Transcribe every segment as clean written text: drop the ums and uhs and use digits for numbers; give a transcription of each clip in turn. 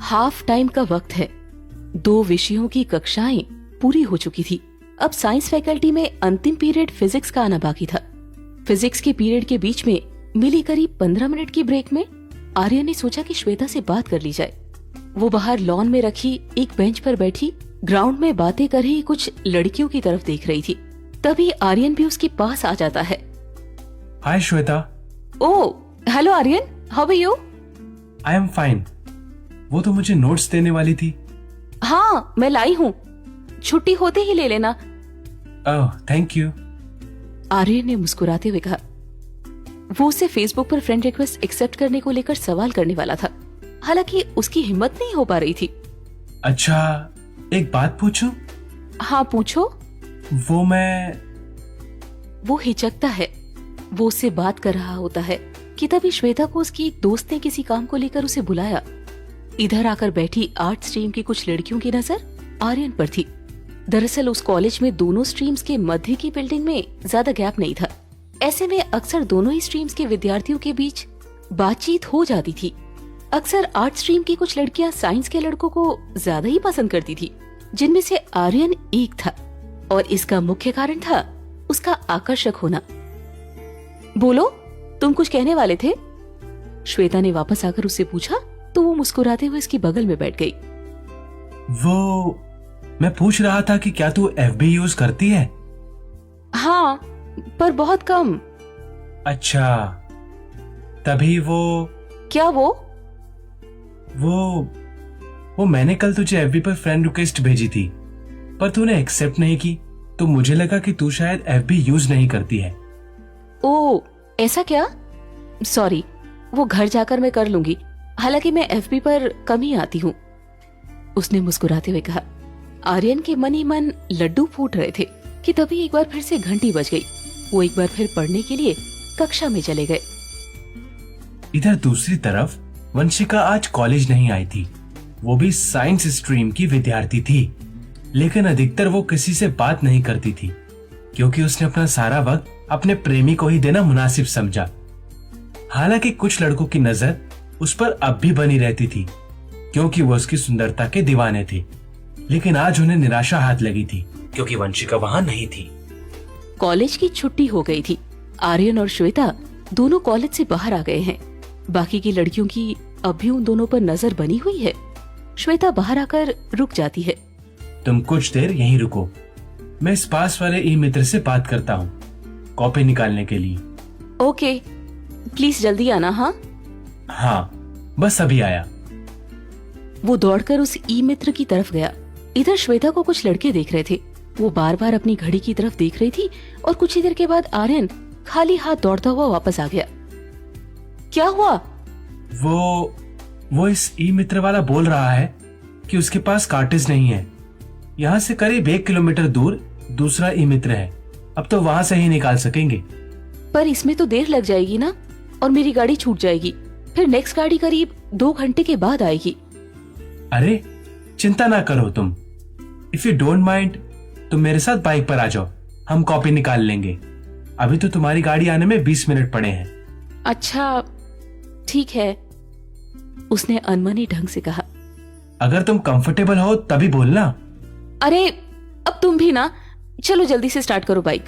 Half time का वक्त है। 2 विषयों की कक्षाएं पूरी हो चुकी थी। अब साइंस फैकल्टी में अंतिम पीरियड फिजिक्स का आना बाकी था। फिजिक्स के पीरियड के बीच में मिली करीब 15 मिनट की ब्रेक में आर्यन ने सोचा कि श्वेता से बात कर ली जाए। वो बाहर लॉन में रखी एक बेंच पर बैठी ग्राउंड में बातें कर रही कुछ लड़कियों की तरफ देख रही थी। तभी आर्यन भी उसके पास आ जाता है। Hi Shweta. Oh hello Aryan, how are you? I am fine. वो तो मुझे नोट्स देने वाली थी। हाँ मैं लाई हूँ, छुट्टी होते ही ले लेना। Oh thank you. आर्यन ने मुस्कुराते हुए कहा। वो उसे फेसबुक पर फ्रेंड रिक्वेस्ट एक्सेप्ट करने को लेकर सवाल करने वाला था, हालांकि उसकी हिम्मत नहीं हो पा रही थी। अच्छा एक बात पूछूं? हाँ पूछो। वो हिचकता है। वो उससे बात कर रहा होता है कि तभी श्वेता को उसकी एक दोस्त ने किसी काम को लेकर उसे बुलाया। इधर आकर बैठी आर्ट स्ट्रीम की कुछ लड़कियों की नजर आर्यन पर थी। दरअसल उस कॉलेज में दोनों स्ट्रीम्स के मध्य की बिल्डिंग में ज्यादा गैप नहीं था। ऐसे में अक्सर दोनों ही स्ट्रीम्स के विद्यार्थियों के बीच बातचीत हो जाती थी। अक्सर आर्ट स्ट्रीम की कुछ लड़कियां साइंस के लड़कों को ज्यादा ही पसंद करती थी, जिनमें से आर्यन एक था, और इसका मुख्य कारण था उसका आकर्षक होना। बोलो, तुम कुछ कहने वाले थे? श्वेता ने वापस आकर उससे पूछा तो वो मुस्कुराते हुए उसकी बगल में बैठ गई। मैं पूछ रहा था कि क्या तू एफबी यूज करती है? हाँ पर बहुत कम। अच्छा तभी क्या वो मैंने कल तुझे एफबी पर फ्रेंड रिक्वेस्ट भेजी थी, पर तूने एक्सेप्ट नहीं की, तो मुझे लगा कि तू शायद एफबी यूज नहीं करती है। ओ ऐसा क्या? सॉरी, वो घर जाकर मैं कर लूंगी, हालांकि मैं एफबी पर कम ही आती हूँ, उसने मुस्कुराते हुए कहा। आर्यन के मन ही मन लड्डू फूट रहे थे कि तभी एक बार फिर से घंटी बज गई। वो एक बार फिर पढ़ने के लिए कक्षा में चले गए। इधर दूसरी तरफ वंशिका आज कॉलेज नहीं आई थी। वो भी साइंस स्ट्रीम की विद्यार्थी थी, लेकिन अधिकतर वो किसी से बात नहीं करती थी, क्योंकि उसने अपना सारा वक्त अपने प्रेमी को ही देना मुनासिब समझा। हालांकि कुछ लड़कों की नजर उस पर अब भी बनी रहती थी, क्योंकि वो उसकी सुंदरता के दीवाने थे, लेकिन आज उन्हें निराशा हाथ लगी थी, क्योंकि वंशिका वहां नहीं थी। कॉलेज की छुट्टी हो गई थी। आर्यन और श्वेता दोनों कॉलेज से बाहर आ गए हैं। बाकी की लड़कियों की अब भी उन दोनों पर नजर बनी हुई है। श्वेता बाहर आकर रुक जाती है। तुम कुछ देर यहीं रुको, मैं इस पास वाले ई मित्र से बात करता हूँ कॉपी निकालने के लिए। ओके, प्लीज जल्दी आना। हाँ बस अभी आया। वो दौड़कर उस ई मित्र की तरफ गया। इधर श्वेता को कुछ लड़के देख रहे थे। वो बार बार अपनी घड़ी की तरफ देख रही थी और कुछ ही देर के बाद आर्यन खाली हाथ दौड़ता हुआ वापस आ गया। क्या हुआ? वो इस ई मित्र वाला बोल रहा है कि उसके पास कार्टेज नहीं है। यहाँ से करीब 1 किलोमीटर दूर दूसरा ई मित्र है, अब तो वहाँ से ही निकाल सकेंगे। पर इसमें तो देर लग जाएगी ना, और मेरी गाड़ी छूट जाएगी। फिर नेक्स्ट गाड़ी करीब 2 घंटे के बाद आएगी। अरे चिंता ना करो तुम, इफ यू डोंट माइंड तुम मेरे साथ बाइक पर आ जाओ, हम कॉपी निकाल लेंगे। अभी तो तुम्हारी गाड़ी आने में 20 मिनट पड़े हैं। अच्छा ठीक है, उसने अनमनी ढंग से कहा। अगर तुम कंफर्टेबल हो तभी बोलना। अरे अब तुम भी ना, चलो जल्दी से स्टार्ट करो बाइक,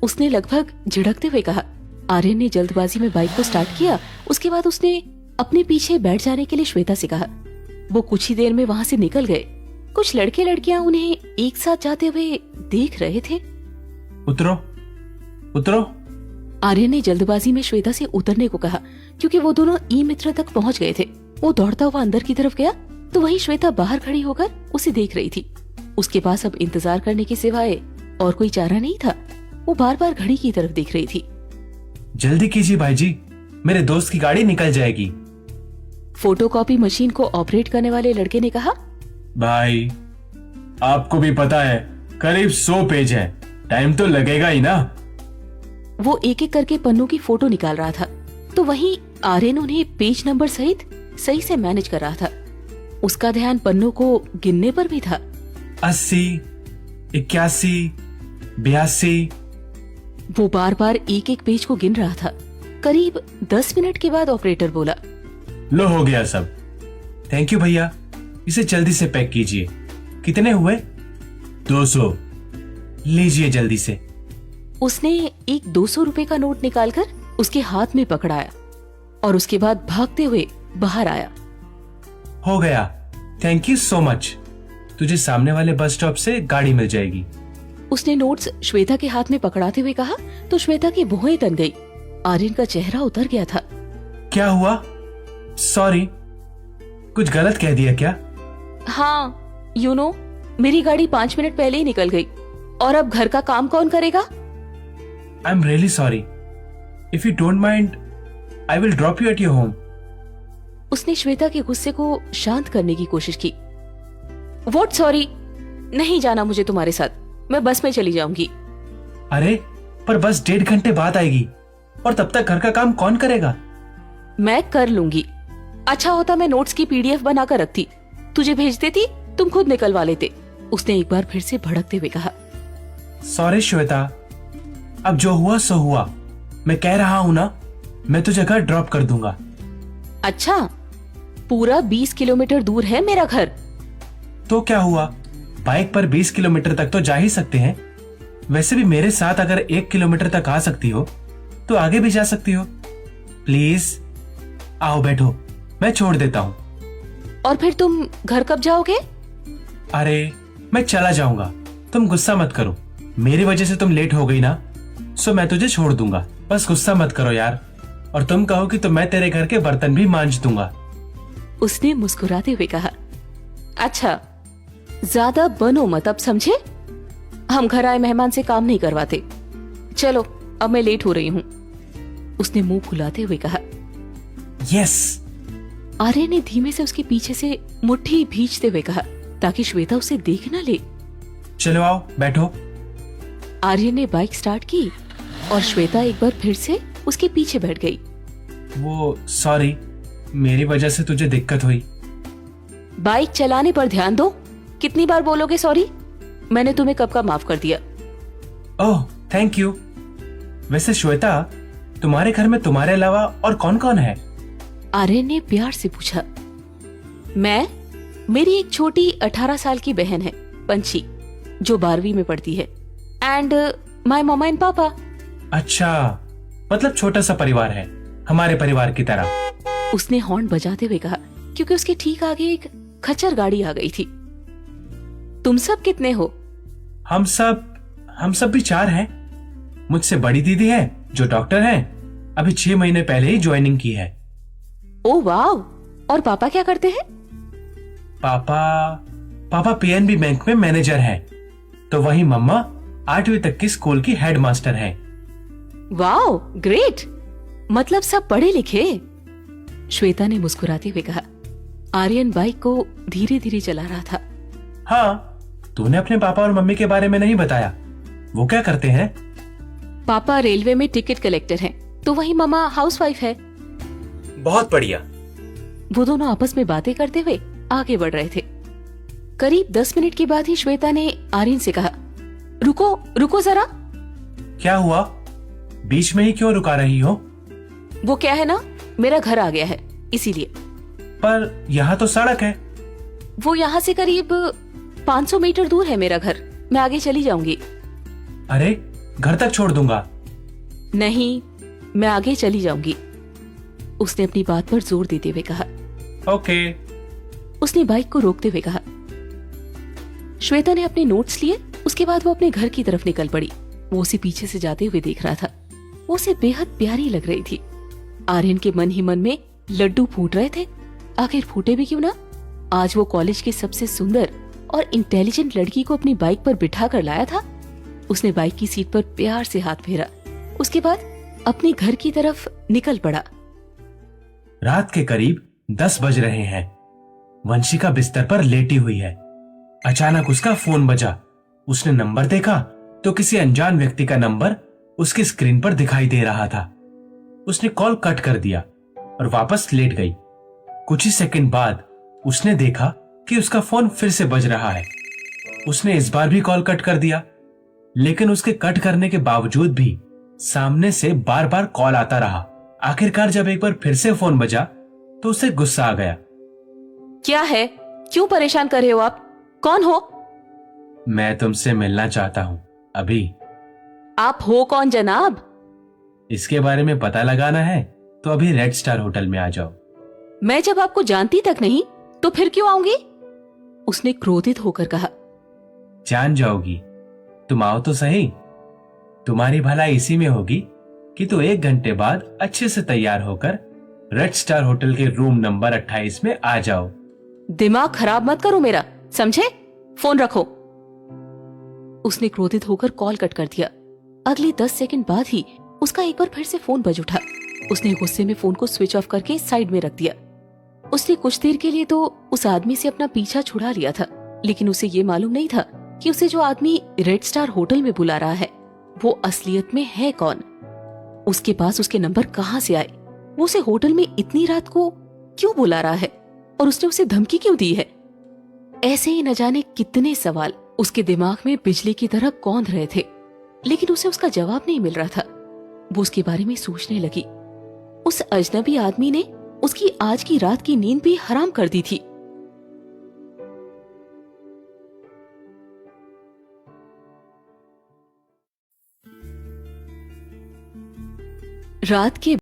उसने लगभग झिड़कते हुए कहा। आर्यन ने जल्दबाजी में बाइक को स्टार्ट किया। उसके बाद उसने अपने पीछे बैठ जाने के लिए श्वेता से कहा। वो कुछ ही देर में वहां से निकल गए। कुछ लड़के लड़कियां उन्हें एक साथ जाते हुए देख रहे थे। उतरो। आर्यन ने जल्दबाजी में श्वेता से उतरने को कहा, क्योंकि वो दोनों ई मित्र तक पहुंच गए थे। वो दौड़ता हुआ अंदर की तरफ गया तो वहीं श्वेता बाहर खड़ी होकर उसे देख रही थी। उसके पास अब इंतजार करने के सिवाय और कोई चारा नहीं था। वो बार बार घड़ी की तरफ देख रही थी। जल्दी कीजिए भाई जी, मेरे दोस्त की गाड़ी निकल जाएगी, फोटोकॉपी मशीन को ऑपरेट करने वाले लड़के ने कहा। भाई आपको भी पता है करीब 100 पेज है, टाइम तो लगेगा ही ना। वो एक एक करके पन्नों की फोटो निकाल रहा था, तो वहीं आर्यन उन्हें पेज नंबर सहित सही से मैनेज कर रहा था। उसका ध्यान पन्नों को गिनने पर भी था। 80, 81, 82। वो बार बार एक एक पेज को गिन रहा था। करीब 10 मिनट के बाद ऑपरेटर बोला, लो हो गया सब, थैंक यू भैया, इसे जल्दी से पैक कीजिए। कितने हुए? 200। लीजिए जल्दी से। उसने एक 200 रुपए का नोट निकालकर उसके हाथ में पकड़ाया और उसके बाद भागते हुए बाहर आया। हो गया, थैंक यू सो मच। तुझे सामने वाले बस स्टॉप से गाड़ी मिल जाएगी। उसने नोट्स श्वेता के हाथ में पकड़ाते हुए कहा तो श्वेता की भुएं तन गई। आर्यन का चेहरा उतर गया था। क्या हुआ? सॉरी, कुछ गलत कह दिया क्या? हाँ, मेरी गाड़ी 5 मिनट पहले ही निकल गई और अब घर का काम कौन करेगा? I am really sorry. If you don't mind, I will drop you at your home. उसने श्वेता के गुस्से को शांत करने की कोशिश की। What sorry? नहीं जाना मुझे तुम्हारे साथ, मैं बस में चली जाऊंगी। अरे पर बस 1.5 घंटे बाद आएगी और तब तक घर का काम कौन करेगा? मैं कर लूंगी। अच्छा होता मैं नोट्स की पीडीएफ बनाकर रखती, तुझे भेज देती, तुम खुद निकलवा लेते। उसने एक बार फिर से भड़कते हुए कहा। सॉरी श्वेता, अब जो हुआ सो हुआ। मैं कह रहा हूं ना, मैं तुझे घर ड्रॉप कर दूंगा। अच्छा, पूरा 20 किलोमीटर दूर है मेरा घर। तो क्या हुआ, बाइक पर 20 किलोमीटर तक तो जा ही सकते हैं। वैसे भी मेरे साथ अगर 1 किलोमीटर तक आ सकती हो तो आगे भी जा सकती हो। प्लीज आओ बैठो, मैं छोड़ देता हूँ। और फिर तुम घर कब जाओगे? अरे मैं चला जाऊंगा, तुम गुस्सा मत करो। मेरी वजह से तुम लेट हो गई ना, सो मैं तुझे छोड़ दूंगा। बस गुस्सा मत करो यार। और तुम कहोगी तो मैं तेरे घर के बर्तन भी मांज दूंगा। उसने मुस्कुराते हुए कहा। अच्छा, ज्यादा बनो मत अब, समझे? हम घर आए मेहमान से काम नहीं करवाते। चलो, अब मैं लेट हो रही हूँ। उसने मुंह फुलाते हुए कहा। यस। आर्यन ने धीमे से उसके पीछे से मुट्ठी भींचते हुए कहा ताकि श्वेता उसे देख न ले। चलो आओ बैठो। आर्यन ने बाइक स्टार्ट की और श्वेता एक बार फिर से उसके पीछे बैठ गई। वो सॉरी, मेरी वजह से तुझे दिक्कत हुई। बाइक चलाने पर ध्यान दो। कितनी बार बोलोगे सॉरी? मैंने तुम्हें कब का माफ कर दिया। Oh thank you. वैसे श्वेता, तुम्हारे घर में तुम्हारे अलावा और कौन कौन है? आर्यन ने प्यार से पूछा। मैं, मेरी एक छोटी 18 साल की बहन है पंछी, जो 12वीं में पढ़ती है, एंड माय मम्मा एंड पापा। अच्छा, मतलब छोटा सा परिवार है, हमारे परिवार की तरह। उसने हॉर्न बजाते हुए कहा क्योंकि उसके ठीक आगे एक खच्चर गाड़ी आ गई थी। तुम सब कितने हो? हम सब भी 4 हैं। मुझसे बड़ी दीदी है जो डॉक्टर है, अभी 6 महीने पहले ही ज्वाइनिंग की है। ओह वाव। और पापा क्या करते हैं? पापा पीएनबी बैंक में मैनेजर हैं। तो वही मम्मा 8वीं तक की स्कूल की हेडमास्टर हैं। वाओ ग्रेट, मतलब सब पढ़े लिखे। श्वेता ने मुस्कुराते हुए कहा। आर्यन बाइक को धीरे धीरे चला रहा था। हाँ, तूने अपने पापा और मम्मी के बारे में नहीं बताया, वो क्या करते हैं? पापा रेलवे में टिकट कलेक्टर हैं, तो वही मम्मा हाउसवाइफ है। बहुत बढ़िया। वो दोनों आपस में बातें करते हुए आगे बढ़ रहे थे। करीब 10 मिनट के बाद ही श्वेता ने आर्यन से कहा, रुको रुको जरा। क्या हुआ? बीच में ही क्यों रुका रही हो? वो क्या है ना, मेरा घर आ गया है इसीलिए। पर यहाँ तो सड़क है। वो यहाँ से करीब 500 मीटर दूर है मेरा घर, मैं आगे चली जाऊंगी। अरे घर तक छोड़ दूंगा। नहीं, मैं आगे चली जाऊंगी। उसने अपनी बात पर जोर देते हुए कहा। ओके। उसने बाइक को रोकते हुए कहा। श्वेता ने अपने नोट्स लिए, उसके बाद वो अपने घर की तरफ निकल पड़ी। वो उसे पीछे से जाते हुए देख रहा था। वो उसे बेहद प्यारी लग रही थी। आर्यन के मन ही मन में लड्डू फूट रहे थे। आखिर फूटे भी क्यों ना, आज वो कॉलेज की सबसे सुंदर और इंटेलिजेंट लड़की को अपनी बाइक पर बिठा कर लाया था। उसने बाइक की सीट पर प्यार से हाथ फेरा, उसके बाद अपने घर की तरफ निकल पड़ा। रात के करीब 10 बज रहे हैं। वंशिका बिस्तर पर लेटी हुई है। अचानक उसका फोन बजा। उसने नंबर देखा तो किसी अनजान व्यक्ति का नंबर उसकी स्क्रीन पर दिखाई दे रहा था। उसने कॉल कट कर दिया और वापस लेट गई। कुछ ही सेकंड बाद उसने देखा कि उसका फोन फिर से बज रहा है। उसने इस बार भी कॉल कट कर दिया, लेकिन उसके कट करने के बावजूद भी सामने से बार बार कॉल आता रहा। आखिरकार जब एक बार फिर से फोन बजा तो उसे गुस्सा आ गया। क्या है? क्यों परेशान कर रहे हो आप? कौन हो? मैं तुमसे मिलना चाहता हूँ अभी। आप हो कौन जनाब? इसके बारे में पता लगाना है तो अभी रेड स्टार होटल में आ जाओ। मैं जब आपको जानती तक नहीं तो फिर क्यों आऊंगी? उसने क्रोधित होकर कहा। जान जाओगी। तुम आओ तो सही। तुम्हारी भलाई इसी में होगी कि तू 1 घंटे बाद अच्छे से तैयार होकर रेड स्टार होटल के रूम नंबर 28 में आ जाओ। दिमाग खराब मत करो मेरा, समझे? फोन रखो। उसने क्रोधित होकर कॉल कट कर दिया। अगले 10 सेकंड बाद ही उसका एक बार फिर से फोन बज उठा। उसने गुस्से में फोन को स्विच ऑफ करके साइड में रख दिया। उसने कुछ देर के लिए तो उस आदमी से अपना पीछा छुड़ा लिया था, लेकिन उसे ये मालूम नहीं था कि उसे जो आदमी रेड स्टार होटल में बुला रहा है वो असलियत में है कौन। उसके पास उसके नंबर कहाँ से आए? वो उसे होटल में इतनी रात को क्यों बुला रहा है और उसने उसे धमकी क्यों दी है? ऐसे ही न जाने कितने सवाल उसके दिमाग में बिजली की तरह कौंध रहे थे, लेकिन उसे उसका जवाब नहीं मिल रहा था। वो उसके बारे में सोचने लगी। उस अजनबी आदमी ने उसकी आज की रात की नींद भी हराम कर दी थी। रात के